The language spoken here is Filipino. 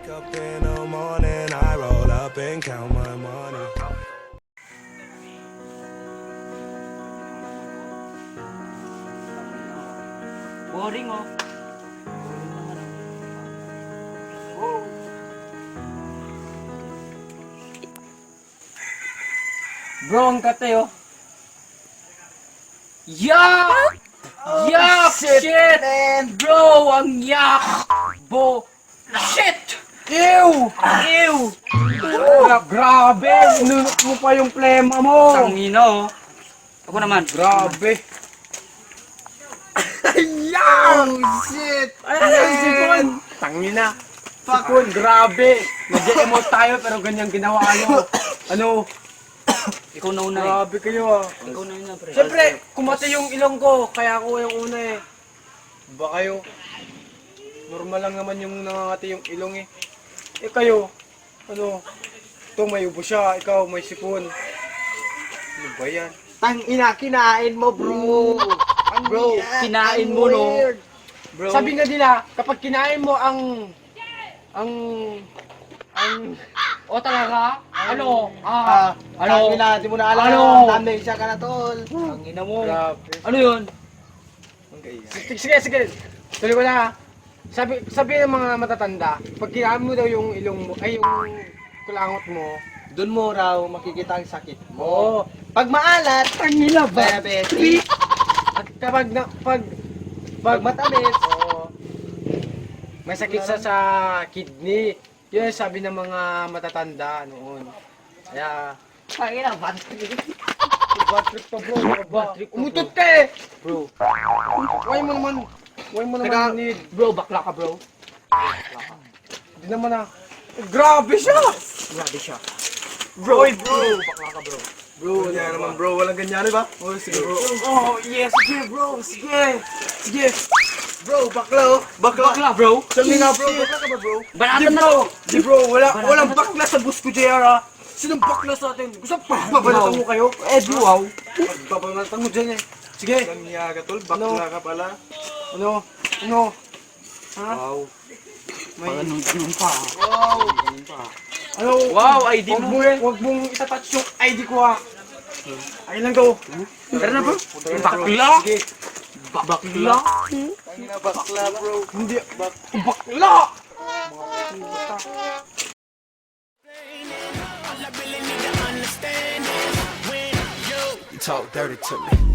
Wake up in the morning, I roll up and count my money. Boring oh. Bro, ang kate oh. Yak! Yak! Shit! Bro, ang yak! Shit! Ew! Ew! Grabe! Nunok mo pa yung plema mo! Tangina oh. Ako naman. Grabe! Oh, shit! Ay, sipon! Tangina! Sipon, grabe! Nag-emote tayo pero ganyan ginawa nyo. Ano? Ikaw na una eh. Grabe kayo ah. Ikaw na una pre. Siyempre, kumati yung ilong ko, kaya ako yung una eh. Ba kayo? Normal lang naman yung nangangati yung ilong eh. Eh kayo, ano? Ito may ubo siya, ikaw may sipon. Ano ba yan? Tang ina, kinain mo, bro! Bro, kinain mo, no? weird. Bro. Sabi nga nila, kapag kinain mo O talaga? Ano? Tang ina, di mo na alam. Ano? Amnesia ka na, tol. Ang ina mo. grabe. Ano yun? Sige. Tuloy ko na ha. Sabi ng mga matatanda, pag kinain mo daw yung ilong mo, ay yung kulangot mo, Doon mo raw makikita ang sakit mo. oo. Pag maalat, Tangina diabetes. At kapag Pag matamis, oo, may sakit sa kidney. Yun ang sabi ng mga matatanda noon. Kaya, tang ina, bad trip. bad trip pa bro, Bad trip pa, bro. umutot ka eh! Bro. Huwag mo naman Teka. need. Bro, bakla ka bro. Hindi naman ah. Grabe siya! Grabe siya. Bro, Bakla ka bro. Bro, yan naman bro, walang ganyan, di ba? Oh, sige bro. Oh, yes, sige bro, sige! Sige! Bro, bakla oh. Bakla. Bakla bro. Sabi nga bro, bakla ka ba bro? Banatan na to. Di bro, walang bakla sa bus ko, JR ah! Sinong bakla sa atin? Gusto pabalatan mo kayo? Eh, di wow! Papabalatan mo dyan eh. Sige! Kanya ka tol, bakla ka pala. Ano? Ha? Wow. May... Ganun pa. Wow. Ano? Wow, ID mo. Huwag mong itatouch yung ID ko ah! Ayun lang to! Tara na bro. Bakla. Sige! Bakla. Kanya bakla bro. Hindi! Bakla! You talk dirty to me.